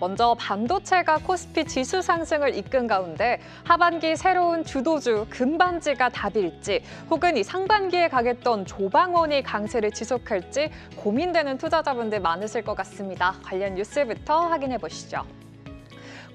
먼저 반도체가 코스피 지수 상승을 이끈 가운데 하반기 새로운 주도주 금반지가 답일지 혹은 이 상반기에 가겠던 조방원이 강세를 지속할지 고민되는 투자자분들 많으실 것 같습니다. 관련 뉴스부터 확인해 보시죠.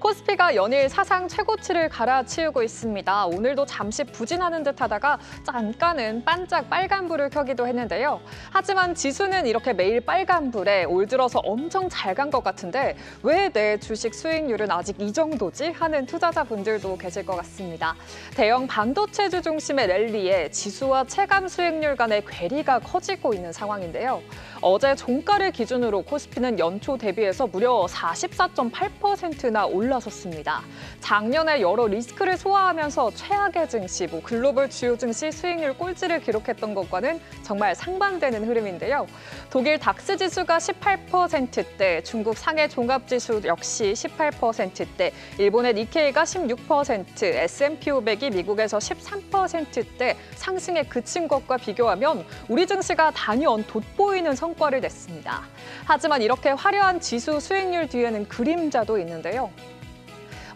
코스피가 연일 사상 최고치를 갈아치우고 있습니다. 오늘도 잠시 부진하는 듯 하다가 잠깐은 반짝 빨간불을 켜기도 했는데요. 하지만 지수는 이렇게 매일 빨간불에 올 들어서 엄청 잘 간 것 같은데 왜 내 주식 수익률은 아직 이 정도지? 하는 투자자분들도 계실 것 같습니다. 대형 반도체주 중심의 랠리에 지수와 체감 수익률 간의 괴리가 커지고 있는 상황인데요. 어제 종가를 기준으로 코스피는 연초 대비해서 무려 44.8%나 올라섰습니다. 작년에 여러 리스크를 소화하면서 최악의 증시, 글로벌 주요 증시 수익률 꼴찌를 기록했던 것과는 정말 상반되는 흐름인데요. 독일 닥스 지수가 18%대, 중국 상해 종합지수 역시 18%대, 일본의 니케이가 16%, S&P 500이 미국에서 13%대 상승에 그친 것과 비교하면 우리 증시가 단연 돋보이는 성과를 냈습니다. 하지만 이렇게 화려한 지수 수익률 뒤에는 그림자도 있는데요.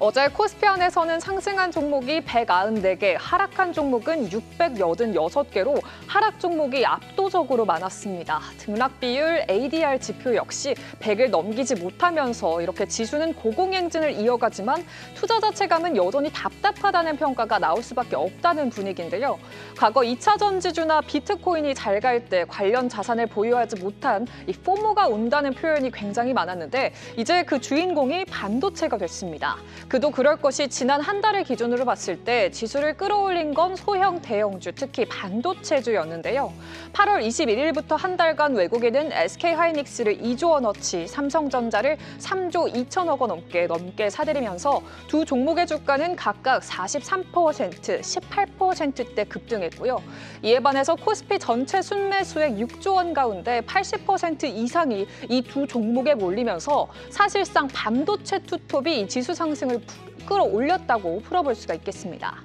어제 코스피 안에서는 상승한 종목이 194개, 하락한 종목은 686개로 하락 종목이 압도적으로 많았습니다. 등락 비율, ADR 지표 역시 100을 넘기지 못하면서 이렇게 지수는 고공행진을 이어가지만 투자자 체감은 여전히 답답하다는 평가가 나올 수밖에 없다는 분위기인데요. 과거 2차 전지주나 비트코인이 잘 갈 때 관련 자산을 보유하지 못한 이 포모가 온다는 표현이 굉장히 많았는데 이제 그 주인공이 반도체가 됐습니다. 그도 그럴 것이 지난 한 달을 기준으로 봤을 때 지수를 끌어올린 건 소형 대형주, 특히 반도체주였는데요. 8월 21일부터 한 달간 외국인은 SK하이닉스를 2조 원어치, 삼성전자를 3조 2천억 원 넘게 사들이면서 두 종목의 주가는 각각 43%, 18%대 급등했고요. 이에 반해서 코스피 전체 순매수액 6조 원 가운데 80% 이상이 이 두 종목에 몰리면서 사실상 반도체 투톱이 이 지수 상승을 끌어올렸다고 풀어볼 수가 있겠습니다.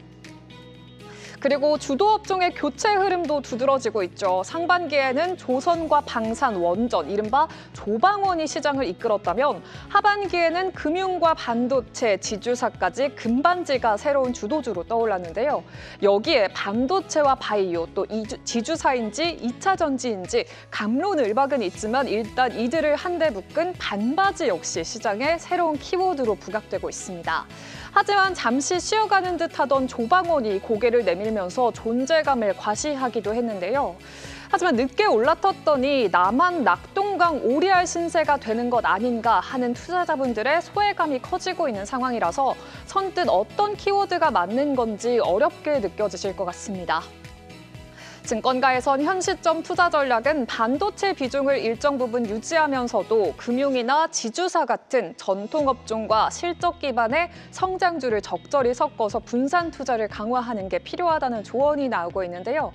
그리고 주도 업종의 교체 흐름도 두드러지고 있죠. 상반기에는 조선과 방산, 원전, 이른바 조방원이 시장을 이끌었다면 하반기에는 금융과 반도체, 지주사까지 금반지가 새로운 주도주로 떠올랐는데요. 여기에 반도체와 바이오, 또 지주사인지 2차 전지인지 갑론을박은 있지만 일단 이들을 한데 묶은 반바지 역시 시장의 새로운 키워드로 부각되고 있습니다. 하지만 잠시 쉬어가는 듯하던 조방원이 고개를 내밀면서 존재감을 과시하기도 했는데요. 하지만 늦게 올라탔더니 나만 낙동강 오리알 신세가 되는 것 아닌가 하는 투자자분들의 소외감이 커지고 있는 상황이라서 선뜻 어떤 키워드가 맞는 건지 어렵게 느껴지실 것 같습니다. 증권가에선 현 시점 투자 전략은 반도체 비중을 일정 부분 유지하면서도 금융이나 지주사 같은 전통업종과 실적 기반의 성장주를 적절히 섞어서 분산 투자를 강화하는 게 필요하다는 조언이 나오고 있는데요.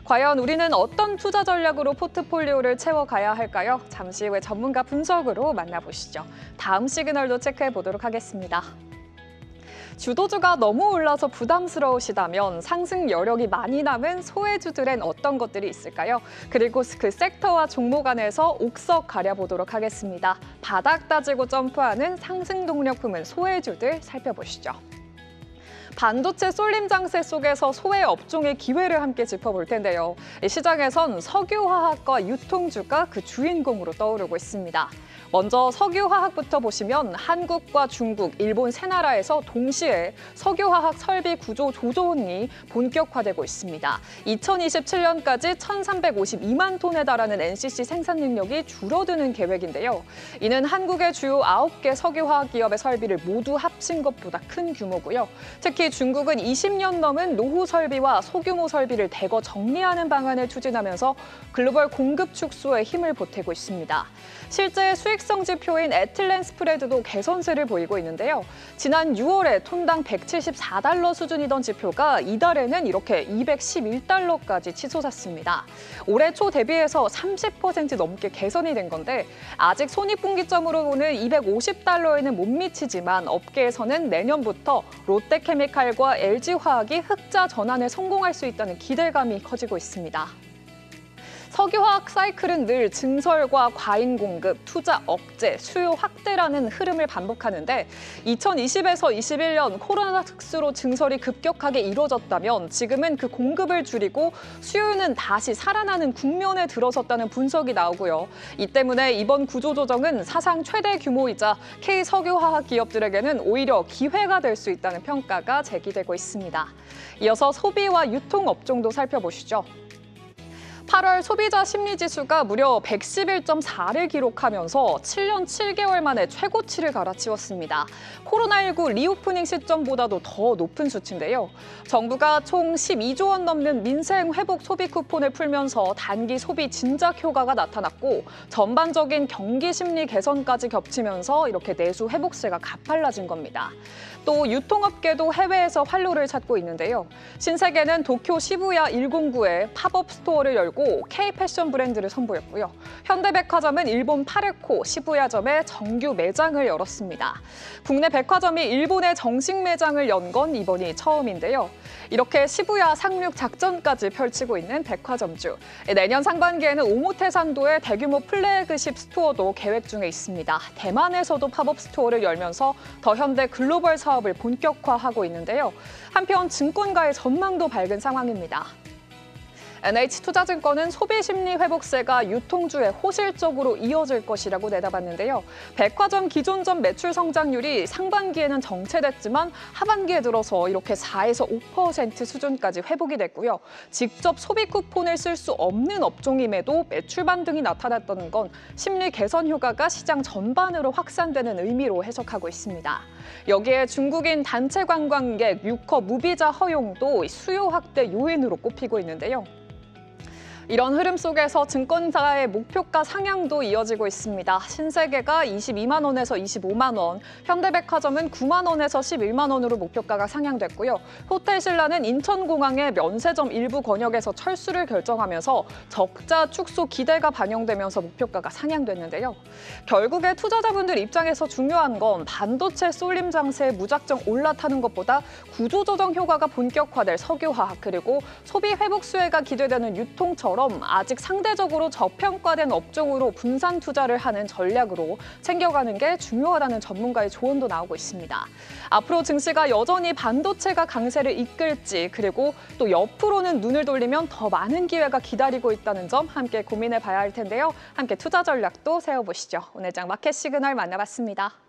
과연 우리는 어떤 투자 전략으로 포트폴리오를 채워가야 할까요? 잠시 후에 전문가 분석으로 만나보시죠. 다음 시그널도 체크해 보도록 하겠습니다. 주도주가 너무 올라서 부담스러우시다면 상승 여력이 많이 남은 소외주들엔 어떤 것들이 있을까요? 그리고 그 섹터와 종목 안에서 옥석 가려보도록 하겠습니다. 바닥 따지고 점프하는 상승 동력 품은 소외주들 살펴보시죠. 반도체 쏠림 장세 속에서 소외 업종의 기회를 함께 짚어볼 텐데요. 시장에선 석유화학과 유통주가 그 주인공으로 떠오르고 있습니다. 먼저 석유화학부터 보시면 한국과 중국, 일본 세 나라에서 동시에 석유화학 설비 구조 조정이 본격화되고 있습니다. 2027년까지 1,352만 톤에 달하는 NCC 생산 능력이 줄어드는 계획인데요. 이는 한국의 주요 9개 석유화학 기업의 설비를 모두 합친 것보다 큰 규모고요. 특히 중국은 20년 넘은 노후 설비와 소규모 설비를 대거 정리하는 방안을 추진하면서 글로벌 공급 축소에 힘을 보태고 있습니다. 실제 수익성 지표인 에틸렌 스프레드도 개선세를 보이고 있는데요. 지난 6월에 톤당 174달러 수준이던 지표가 이달에는 이렇게 211달러까지 치솟았습니다. 올해 초 대비해서 30% 넘게 개선이 된 건데 아직 손익분기점으로는 250달러에는 못 미치지만 업계에서는 내년부터 롯데케미칼과 LG화학이 흑자 전환에 성공할 수 있다는 기대감이 커지고 있습니다. 석유화학 사이클은 늘 증설과 과잉 공급, 투자 억제, 수요 확대라는 흐름을 반복하는데 2020에서 21년 코로나 특수로 증설이 급격하게 이뤄졌다면 지금은 그 공급을 줄이고 수요는 다시 살아나는 국면에 들어섰다는 분석이 나오고요. 이 때문에 이번 구조조정은 사상 최대 규모이자 K석유화학 기업들에게는 오히려 기회가 될 수 있다는 평가가 제기되고 있습니다. 이어서 소비와 유통업종도 살펴보시죠. 8월 소비자 심리지수가 무려 111.4를 기록하면서 7년 7개월 만에 최고치를 갈아치웠습니다. 코로나19 리오프닝 시점보다도 더 높은 수치인데요. 정부가 총 12조 원 넘는 민생 회복 소비 쿠폰을 풀면서 단기 소비 진작 효과가 나타났고 전반적인 경기 심리 개선까지 겹치면서 이렇게 내수 회복세가 가팔라진 겁니다. 또 유통업계도 해외에서 활로를 찾고 있는데요. 신세계는 도쿄 시부야 109에 팝업 스토어를 열고 K-패션 브랜드를 선보였고요. 현대백화점은 일본 파르코 시부야점에 정규 매장을 열었습니다. 국내 백화점이 일본에 정식 매장을 연 건 이번이 처음인데요. 이렇게 시부야 상륙 작전까지 펼치고 있는 백화점주. 내년 상반기에는 오모테산도의 대규모 플래그십 스토어도 계획 중에 있습니다. 대만에서도 팝업 스토어를 열면서 더 현대 글로벌 사업을 본격화하고 있는데요. 한편 증권가의 전망도 밝은 상황입니다. NH투자증권은 소비심리 회복세가 유통주에 호실적으로 이어질 것이라고 내다봤는데요. 백화점 기존점 매출 성장률이 상반기에는 정체됐지만 하반기에 들어서 이렇게 4에서 5% 수준까지 회복이 됐고요. 직접 소비 쿠폰을 쓸 수 없는 업종임에도 매출 반등이 나타났다는 건 심리 개선 효과가 시장 전반으로 확산되는 의미로 해석하고 있습니다. 여기에 중국인 단체 관광객 6호 무비자 허용도 수요 확대 요인으로 꼽히고 있는데요. 이런 흐름 속에서 증권사의 목표가 상향도 이어지고 있습니다. 신세계가 22만 원에서 25만 원, 현대백화점은 9만 원에서 11만 원으로 목표가가 상향됐고요. 호텔신라는 인천공항의 면세점 일부 권역에서 철수를 결정하면서 적자 축소 기대가 반영되면서 목표가가 상향됐는데요. 결국에 투자자분들 입장에서 중요한 건 반도체 쏠림 장세에 무작정 올라타는 것보다 구조조정 효과가 본격화될 석유화학 그리고 소비 회복 수혜가 기대되는 유통처럼 아직 상대적으로 저평가된 업종으로 분산 투자를 하는 전략으로 챙겨가는 게 중요하다는 전문가의 조언도 나오고 있습니다. 앞으로 증시가 여전히 반도체가 강세를 이끌지 그리고 또 옆으로는 눈을 돌리면 더 많은 기회가 기다리고 있다는 점 함께 고민해 봐야 할 텐데요. 함께 투자 전략도 세워보시죠. 오늘 장 마켓 시그널 만나봤습니다.